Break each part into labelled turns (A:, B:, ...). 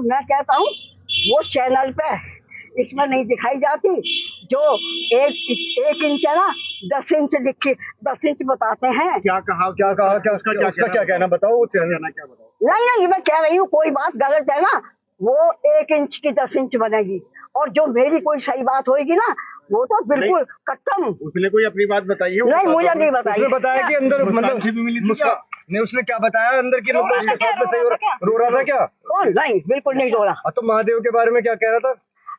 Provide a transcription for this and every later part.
A: मैं कहता हूँ वो चैनल पे इसमें नहीं दिखाई जाती, जो एक इंच है ना 10 इंच लिखी 10 इंच बताते हैं।
B: क्या कहा क्या उसका क्या कहना बताओ, वो कहना क्या बताओ।
A: नहीं मैं कह रही हूँ कोई बात गलत है ना, वो 1 इंच की 10 इंच बनेगी, और जो मेरी कोई सही बात होगी ना वो तो बिल्कुल कट्टम।
B: उसने कोई अपनी बात बताई है?
A: नहीं मुझे नहीं बताई।
B: उसने बताया कि अंदर मतलब नहीं, उसने क्या बताया अंदर की मतलब उसके साथ में सही रो रहा था क्या?
A: कौन? नहीं बिल्कुल नहीं रो रहा।
B: तो महादेव के बारे में क्या कह रहा था?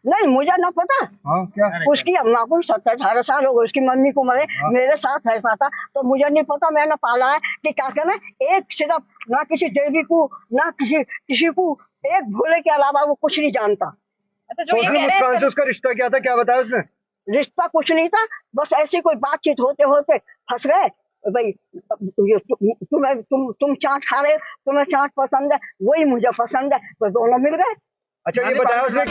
A: नहीं मुझे ना पता।
B: हाँ क्या?
A: उसकी अम्मा को 17-18 साल हो गए, उसकी मम्मी को मरे। मेरे साथ ऐसा था तो मुझे नहीं पता, मैंने पाला है कि क्या कहना, एक सिर्फ ना किसी देवी को ना किसी को, एक भोले के अलावा वो कुछ नहीं जानता।
B: तो मुस्कान से उसका रिश्ता क्या था, क्या बताया उसने?
A: रिश्ता कुछ नहीं था, बस ऐसी कोई बातचीत होते होते फंस गए भाई। तुम चाट खा रहे, तुम्हें चाट पसंद है, वही मुझे पसंद है, तो दोनों मिल गए।
B: अच्छा ये बताया उसने।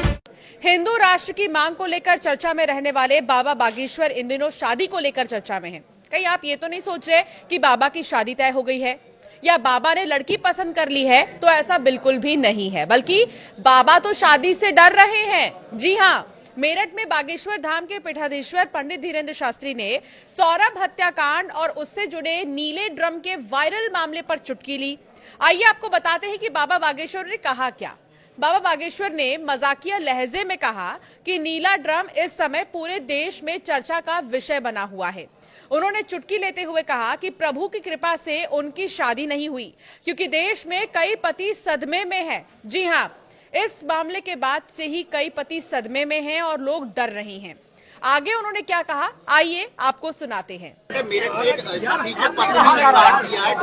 C: हिंदू राष्ट्र की मांग को लेकर चर्चा में रहने वाले बाबा बागेश्वर इन दिनों शादी को लेकर चर्चा में हैं। कहीं आप ये तो नहीं सोच रहे कि बाबा की शादी तय हो गई है या बाबा ने लड़की पसंद कर ली है? तो ऐसा बिल्कुल भी नहीं है, बल्कि बाबा तो शादी से डर रहे हैं। जी हाँ, मेरठ में बागेश्वर धाम के पीठाधीश्वर पंडित धीरेन्द्र शास्त्री ने सौरभ हत्याकांड और उससे जुड़े नीले ड्रम के वायरल मामले पर चुटकी ली। आइए आपको बताते हैं कि बाबा बागेश्वर ने कहा क्या। बाबा बागेश्वर ने मजाकिया लहजे में कहा कि नीला ड्रम इस समय पूरे देश में चर्चा का विषय बना हुआ है। उन्होंने चुटकी लेते हुए कहा कि प्रभु की कृपा से उनकी शादी नहीं हुई, क्योंकि देश में कई पति सदमे में हैं। जी हाँ, इस मामले के बाद से ही कई पति सदमे में हैं और लोग डर रहे हैं। आगे उन्होंने क्या कहा, आइए आपको सुनाते हैं।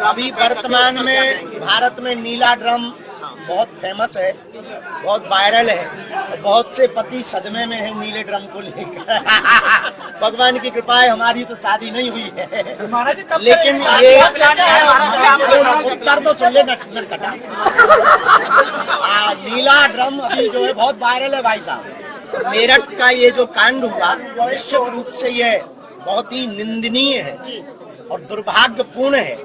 D: अभी वर्तमान में भारत में नीला ड्रम बहुत फेमस है, बहुत वायरल है, और बहुत से पति सदमे में है नीले ड्रम को लेकर। भगवान की कृपा है, हमारी तो शादी नहीं हुई है, लेकिन ये उत्तर तो सुन ले नटखटा। नीला ड्रम अभी जो है बहुत वायरल है भाई साहब। मेरठ का ये जो कांड हुआ निश्चित रूप से ये बहुत ही निंदनीय है और दुर्भाग्यपूर्ण है।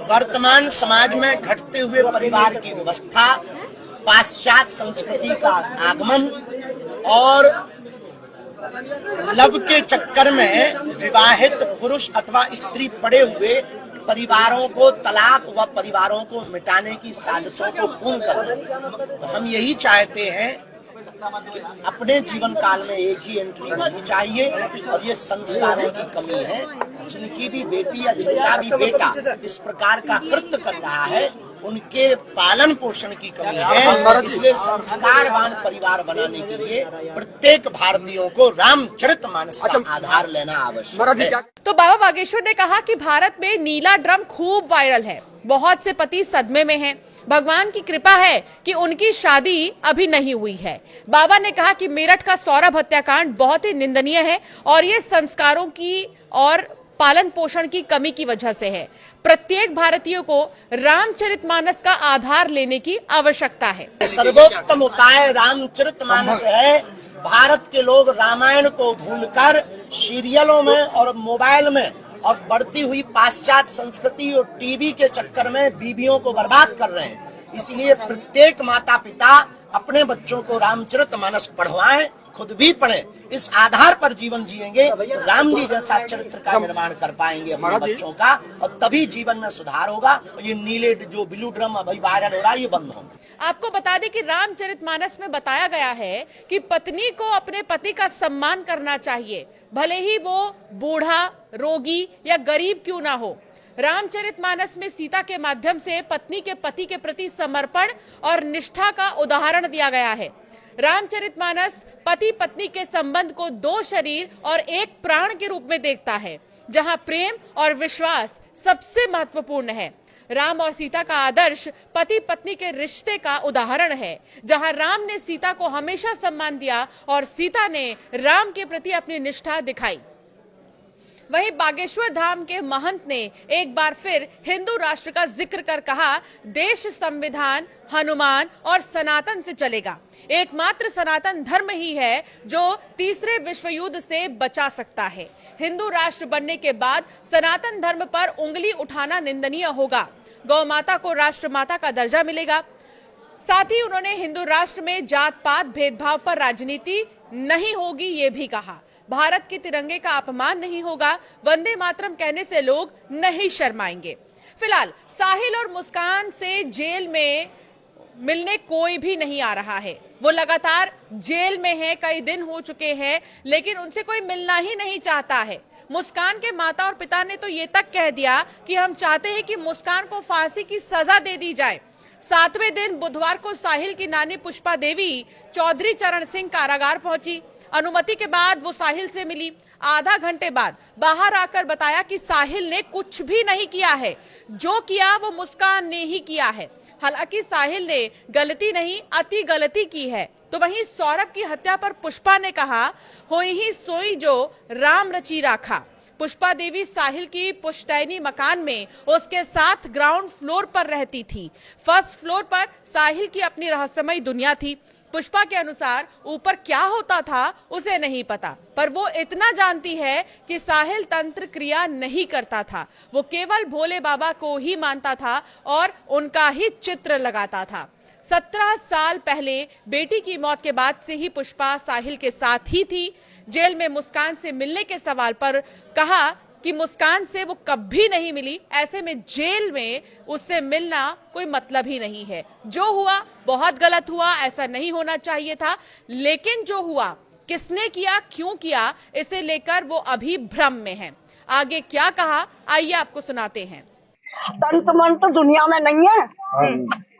D: वर्तमान समाज में घटते हुए परिवार की व्यवस्था, पाश्चात्य संस्कृति का आगमन और लव के चक्कर में विवाहित पुरुष अथवा स्त्री पड़े हुए परिवारों को तलाक व परिवारों को मिटाने की साजिशों को पूर्ण करना। तो हम यही चाहते हैं, अपने जीवन काल में एक ही एंट्री होनी चाहिए, और ये संस्कारों की कमी है। जिनकी भी बेटी या जिनका भी बेटा इस प्रकार का कृत्य कर रहा है, उनके पालन पोषण की कमी है। इसलिए संस्कारवान परिवार बनाने के लिए प्रत्येक भारतीयों को रामचरितमानस का आधार लेना आवश्यक है।
C: तो बाबा बागेश्वर ने कहा कि भारत में नीला ड्रम खूब वायरल है, बहुत से पति सदमे में हैं। भगवान की कृपा है कि उनकी शादी अभी नहीं हुई है। बाबा ने कहा कि मेरठ का सौरभ हत्याकांड बहुत ही निंदनीय है और ये संस्कारों की और पालन पोषण की कमी की वजह से है। प्रत्येक भारतीय को रामचरितमानस का आधार लेने की आवश्यकता है।
D: सर्वोत्तम उपाय रामचरितमानस है। भारत के लोग रामायण को भूलकर सीरियलों में और मोबाइल में और बढ़ती हुई पाश्चात्य संस्कृति और टीवी के चक्कर में बीवियों को बर्बाद कर रहे हैं। इसलिए प्रत्येक माता पिता अपने बच्चों को रामचरितमानस पढ़वाएं, खुद भी पढ़ें। इस आधार पर जीवन जिएंगे, राम जी जैसा चरित्र का निर्माण कर पाएंगे अपने बच्चों का, और तभी जीवन में सुधार होगा। और ये नीले जो ब्लू ड्रम अभी वायरल हो रहा है, ये बंद होगा।
C: आपको बता दें कि रामचरितमानस में बताया गया है कि पत्नी को अपने पति का सम्मान करना चाहिए, भले ही वो बूढ़ा, रोगी या गरीब क्यों ना हो। रामचरितमानस में सीता के माध्यम से पत्नी के पति के प्रति समर्पण और निष्ठा का उदाहरण दिया गया है। रामचरितमानस पति पत्नी के संबंध को दो शरीर और एक प्राण के रूप में देखता है, जहां प्रेम और विश्वास सबसे महत्वपूर्ण है। राम और सीता का आदर्श पति पत्नी के रिश्ते का उदाहरण है, जहां राम ने सीता को हमेशा सम्मान दिया और सीता ने राम के प्रति अपनी निष्ठा दिखाई। वहीं बागेश्वर धाम के महंत ने एक बार फिर हिंदू राष्ट्र का जिक्र कर कहा, देश संविधान, हनुमान और सनातन से चलेगा। एकमात्र सनातन धर्म ही है जो तीसरे विश्व युद्ध से बचा सकता है। हिंदू राष्ट्र बनने के बाद सनातन धर्म पर उंगली उठाना निंदनीय होगा। गौ माता को राष्ट्र माता का दर्जा मिलेगा। साथ ही उन्होंने हिंदू राष्ट्र में जात पात भेदभाव पर राजनीति नहीं होगी, ये भी कहा। भारत के तिरंगे का अपमान नहीं होगा, वंदे मातरम कहने से लोग नहीं शर्माएंगे। फिलहाल साहिल और मुस्कान से जेल में मिलने कोई भी नहीं आ रहा है। वो लगातार जेल में है, कई दिन हो चुके हैं, लेकिन उनसे कोई मिलना ही नहीं चाहता है। मुस्कान के माता और पिता ने तो ये तक कह दिया कि हम चाहते हैं कि मुस्कान को फांसी की सजा दे दी जाए। 7वें दिन बुधवार को साहिल की नानी पुष्पा देवी चौधरी चरण सिंह कारागार पहुंची। अनुमति के बाद वो साहिल से मिली। आधा घंटे बाद बाहर आकर बताया कि साहिल ने कुछ भी नहीं किया है, जो किया वो मुस्कान ने ही किया है। हालांकि साहिल ने गलती नहीं, अति गलती की है। तो वहीं सौरभ की हत्या पर पुष्पा ने कहा, होई ही सोई जो राम रची राखा। पुष्पा देवी साहिल की पुश्तैनी मकान में उसके साथ ग्राउंड फ्लोर पर रहती थी। फर्स्ट फ्लोर पर साहिल की अपनी रहस्यमयी दुनिया थी। पुष्पा के अनुसार ऊपर क्या होता था उसे नहीं पता, पर वो इतना जानती है कि साहिल तंत्र क्रिया नहीं करता था। वो केवल भोले बाबा को ही मानता था और उनका ही चित्र लगाता था। 17 साल पहले बेटी की मौत के बाद से ही पुष्पा साहिल के साथ ही थी। जेल में मुस्कान से मिलने के सवाल पर कहा कि मुस्कान से वो कभी नहीं मिली, ऐसे में जेल में उससे मिलना कोई मतलब ही नहीं है। जो हुआ बहुत गलत हुआ, ऐसा नहीं होना चाहिए था, लेकिन जो हुआ किसने किया, क्यों किया, इसे लेकर वो अभी भ्रम में है। आगे क्या कहा, आइए आपको सुनाते हैं।
A: तंत्र मंत्र दुनिया में नहीं है,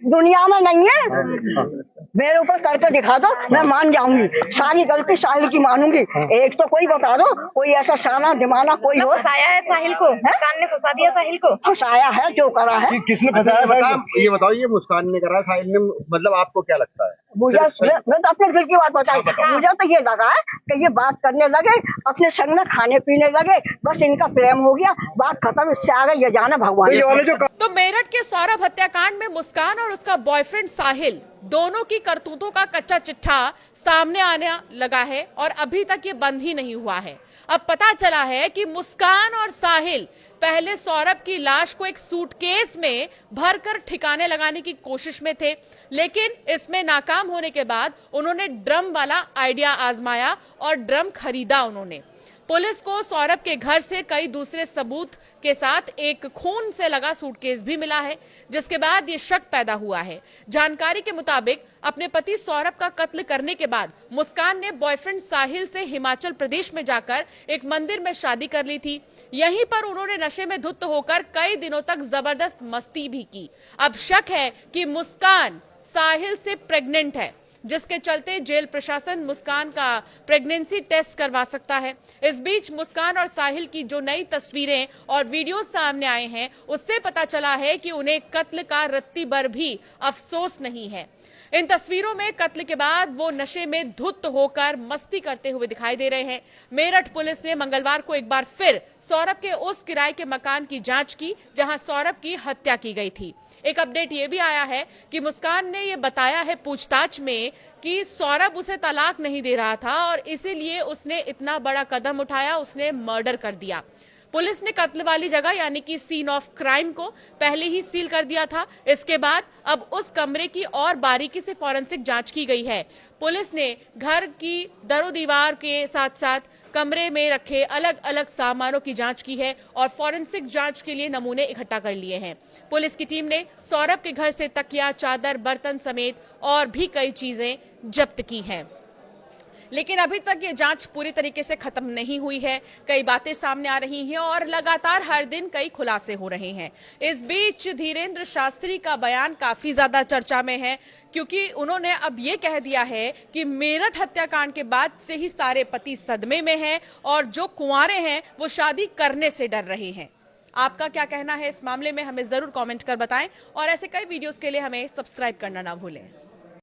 A: दुनिया में नहीं है। मेरे ऊपर करके दिखा दो, मैं मान जाऊंगी। सारी गलती साहिल की मानूंगी। एक तो कोई बता दो, कोई ऐसा साना दिमाना कोई हो।
E: फंसाया है साहिल को, मुस्कान ने फंसा दिया साहिल को।
A: फंसाया है, जो करा है।
B: किसने फंसाया भाई? ये बताओ, ये मुस्कान ने करा, साहिल ने, मतलब आपको क्या लगता है?
A: मुझे मैं तो अपने दिल की बात बताई। मुझे तो ये लगा है कि ये बात करने लगे, अपने संग में खाने पीने लगे, बस इनका प्रेम हो गया, बात खत्म। इससे आगे ये जाने भगवान।
C: तो मेरठ के सौरभ हत्याकांड में मुस्कान और उसका बॉयफ्रेंड साहिल दोनों की करतूतों का कच्चा चिट्ठा सामने आने लगा है और अभी तक ये बंद ही नहीं हुआ है। अब पता चला है कि मुस्कान और साहिल पहले सौरभ की लाश को एक सूटकेस में भरकर ठिकाने लगाने की कोशिश में थे, लेकिन इसमें नाकाम होने के बाद उन्होंने ड्रम वाला आइडिया आजमाया और ड्रम खरीदा उन्होंने। पुलिस को सौरभ के घर से कई दूसरे सबूत के साथ एक खून से लगा सूटकेस भी मिला है, जिसके बाद ये शक पैदा हुआ है। जानकारी के मुताबिक अपने पति सौरभ का कत्ल करने के बाद मुस्कान ने बॉयफ्रेंड साहिल से हिमाचल प्रदेश में जाकर एक मंदिर में शादी कर ली थी। यहीं पर उन्होंने नशे में धुत होकर कई दिनों तक जबरदस्त मस्ती भी की। अब शक है कि मुस्कान साहिल से प्रेग्नेंट है, जिसके चलते जेल प्रशासन मुस्कान का प्रेगनेंसी टेस्ट करवा सकता है। इस बीच मुस्कान और साहिल की जो नई तस्वीरें और वीडियो सामने आए हैं, उससे पता चला है कि उन्हें कत्ल का रत्ती भर भी अफसोस नहीं है। इन तस्वीरों में कत्ल के बाद वो नशे में धुत होकर मस्ती करते हुए दिखाई दे रहे हैं। मेरठ पुलिस ने मंगलवार को एक बार फिर सौरभ के उस किराए के मकान की जांच की जहां सौरभ की हत्या की गई थी। एक अपडेट ये भी आया है कि मुस्कान ने ये बताया है पूछताछ में कि सौरभ उसे तलाक नहीं दे रहा था और इसीलिए उसने इतना बड़ा कदम उठाया, उसने मर्डर कर दिया। पुलिस ने कत्ल वाली जगह यानी कि सीन ऑफ क्राइम को पहले ही सील कर दिया था। इसके बाद अब उस कमरे की और बारीकी से फॉरेंसिक जांच की गई है। पुलिस ने घर की दरो दीवार के साथ साथ कमरे में रखे अलग अलग सामानों की जांच की है और फॉरेंसिक जांच के लिए नमूने इकट्ठा कर लिए हैं। पुलिस की टीम ने सौरभ के घर से तकिया, चादर, बर्तन समेत और भी कई चीजें जब्त की हैं। लेकिन अभी तक ये जांच पूरी तरीके से खत्म नहीं हुई है। कई बातें सामने आ रही हैं और लगातार हर दिन कई खुलासे हो रहे हैं। इस बीच धीरेन्द्र शास्त्री का बयान काफी ज्यादा चर्चा में है, क्योंकि उन्होंने अब ये कह दिया है कि मेरठ हत्याकांड के बाद से ही सारे पति सदमे में हैं और जो कुंवारे हैं वो शादी करने से डर रहे हैं। आपका क्या कहना है इस मामले में, हमें जरूर कमेंट कर बताएं और ऐसे कई वीडियोस के लिए हमें सब्सक्राइब करना ना भूलें।